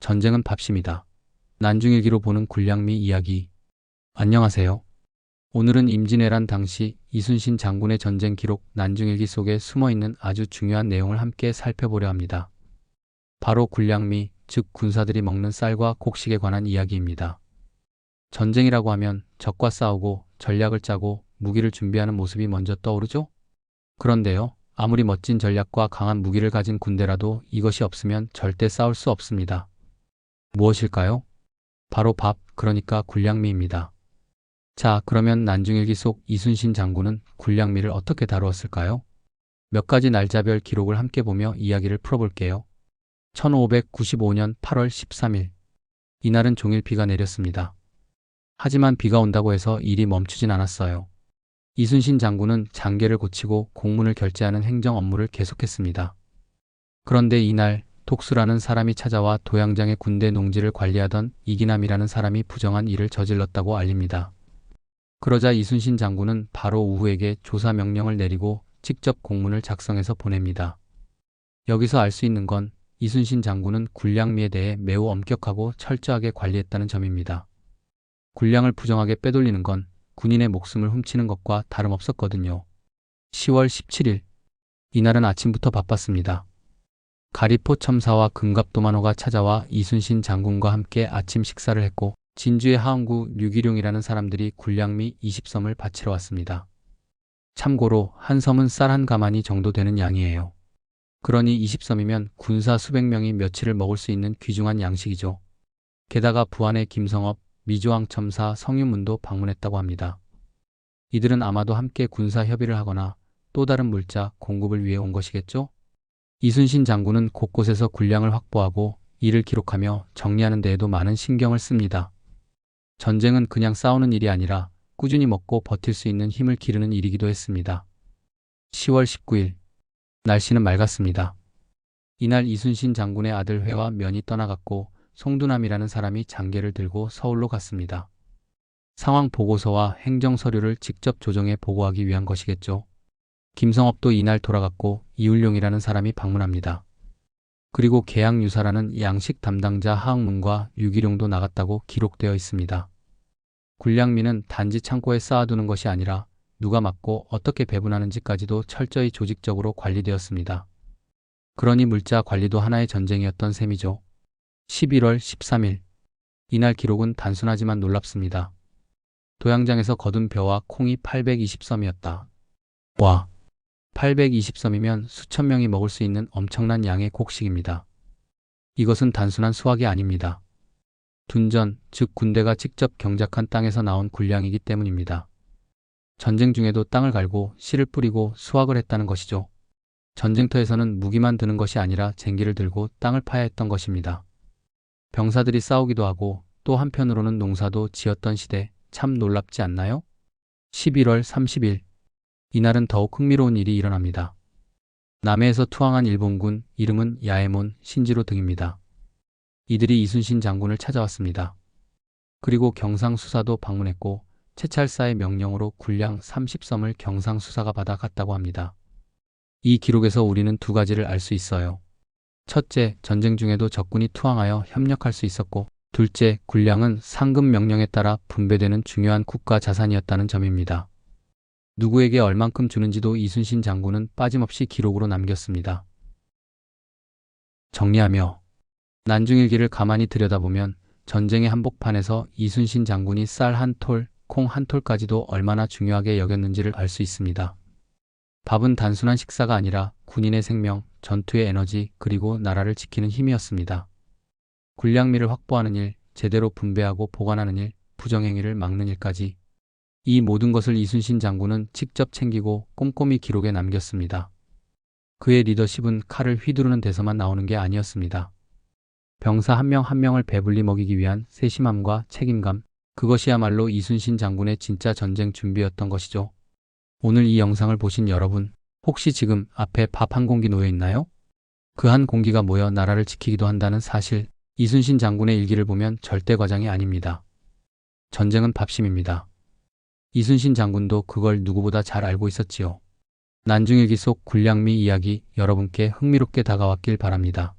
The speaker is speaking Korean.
전쟁은 밥심이다. 난중일기로 보는 군량미 이야기. 안녕하세요. 오늘은 임진왜란 당시 이순신 장군의 전쟁 기록 난중일기 속에 숨어있는 아주 중요한 내용을 함께 살펴보려 합니다. 바로 군량미, 즉 군사들이 먹는 쌀과 곡식에 관한 이야기입니다. 전쟁이라고 하면 적과 싸우고 전략을 짜고 무기를 준비하는 모습이 먼저 떠오르죠? 그런데요, 아무리 멋진 전략과 강한 무기를 가진 군대라도 이것이 없으면 절대 싸울 수 없습니다. 무엇일까요? 바로 밥, 그러니까 군량미입니다. 자, 그러면 난중일기 속 이순신 장군은 군량미를 어떻게 다루었을까요? 몇 가지 날짜별 기록을 함께 보며 이야기를 풀어볼게요. 1595년 8월 13일. 이날은 종일 비가 내렸습니다. 하지만 비가 온다고 해서 일이 멈추진 않았어요. 이순신 장군은 장계를 고치고 공문을 결제하는 행정 업무를 계속했습니다. 그런데 이날 독수라는 사람이 찾아와 도양장의 군대 농지를 관리하던 이기남이라는 사람이 부정한 일을 저질렀다고 알립니다. 그러자 이순신 장군은 바로 우후에게 조사 명령을 내리고 직접 공문을 작성해서 보냅니다. 여기서 알 수 있는 건 이순신 장군은 군량미에 대해 매우 엄격하고 철저하게 관리했다는 점입니다. 군량을 부정하게 빼돌리는 건 군인의 목숨을 훔치는 것과 다름없었거든요. 10월 17일. 이날은 아침부터 바빴습니다. 가리포 첨사와 금갑도만호가 찾아와 이순신 장군과 함께 아침 식사를 했고 진주의 하원구 류기룡이라는 사람들이 군량미 20섬을 바치러 왔습니다. 참고로 한 섬은 쌀 한 가마니 정도 되는 양이에요. 그러니 20섬이면 군사 수백 명이 며칠을 먹을 수 있는 귀중한 양식이죠. 게다가 부안의 김성업, 미조왕 첨사, 성윤문도 방문했다고 합니다. 이들은 아마도 함께 군사 협의를 하거나 또 다른 물자 공급을 위해 온 것이겠죠? 이순신 장군은 곳곳에서 군량을 확보하고 이를 기록하며 정리하는 데에도 많은 신경을 씁니다. 전쟁은 그냥 싸우는 일이 아니라 꾸준히 먹고 버틸 수 있는 힘을 기르는 일이기도 했습니다. 10월 19일. 날씨는 맑았습니다. 이날 이순신 장군의 아들 회와 면이 떠나갔고 송두남이라는 사람이 장계를 들고 서울로 갔습니다. 상황 보고서와 행정 서류를 직접 조정해 보고하기 위한 것이겠죠. 김성업도 이날 돌아갔고 이울룡이라는 사람이 방문합니다. 그리고 계양유사라는 양식 담당자 하흥문과 유기룡도 나갔다고 기록되어 있습니다. 군량미는 단지 창고에 쌓아두는 것이 아니라 누가 맡고 어떻게 배분하는지까지도 철저히 조직적으로 관리되었습니다. 그러니 물자 관리도 하나의 전쟁이었던 셈이죠. 11월 13일. 이날 기록은 단순하지만 놀랍습니다. 도양장에서 거둔 벼와 콩이 820섬이었다. 와, 820섬이면 수천 명이 먹을 수 있는 엄청난 양의 곡식입니다. 이것은 단순한 수확이 아닙니다. 둔전, 즉 군대가 직접 경작한 땅에서 나온 군량이기 때문입니다. 전쟁 중에도 땅을 갈고 씨를 뿌리고 수확을 했다는 것이죠. 전쟁터에서는 무기만 드는 것이 아니라 쟁기를 들고 땅을 파야 했던 것입니다. 병사들이 싸우기도 하고 또 한편으로는 농사도 지었던 시대, 참 놀랍지 않나요? 11월 30일. 이날은 더욱 흥미로운 일이 일어납니다. 남해에서 투항한 일본군, 이름은 야에몬, 신지로 등입니다. 이들이 이순신 장군을 찾아왔습니다. 그리고 경상수사도 방문했고 채찰사의 명령으로 군량 30섬을 경상수사가 받아 갔다고 합니다. 이 기록에서 우리는 두 가지를 알 수 있어요. 첫째, 전쟁 중에도 적군이 투항하여 협력할 수 있었고, 둘째, 군량은 상급 명령에 따라 분배되는 중요한 국가 자산이었다는 점입니다. 누구에게 얼만큼 주는지도 이순신 장군은 빠짐없이 기록으로 남겼습니다. 정리하며 난중일기를 가만히 들여다보면 전쟁의 한복판에서 이순신 장군이 쌀 한 톨, 콩 한 톨까지도 얼마나 중요하게 여겼는지를 알 수 있습니다. 밥은 단순한 식사가 아니라 군인의 생명, 전투의 에너지, 그리고 나라를 지키는 힘이었습니다. 군량미를 확보하는 일, 제대로 분배하고 보관하는 일, 부정행위를 막는 일까지 이 모든 것을 이순신 장군은 직접 챙기고 꼼꼼히 기록에 남겼습니다. 그의 리더십은 칼을 휘두르는 데서만 나오는 게 아니었습니다. 병사 한 명 한 명을 배불리 먹이기 위한 세심함과 책임감, 그것이야말로 이순신 장군의 진짜 전쟁 준비였던 것이죠. 오늘 이 영상을 보신 여러분, 혹시 지금 앞에 밥 한 공기 놓여 있나요? 그 한 공기가 모여 나라를 지키기도 한다는 사실, 이순신 장군의 일기를 보면 절대 과장이 아닙니다. 전쟁은 밥심입니다. 이순신 장군도 그걸 누구보다 잘 알고 있었지요. 난중일기 속 군량미 이야기 여러분께 흥미롭게 다가왔길 바랍니다.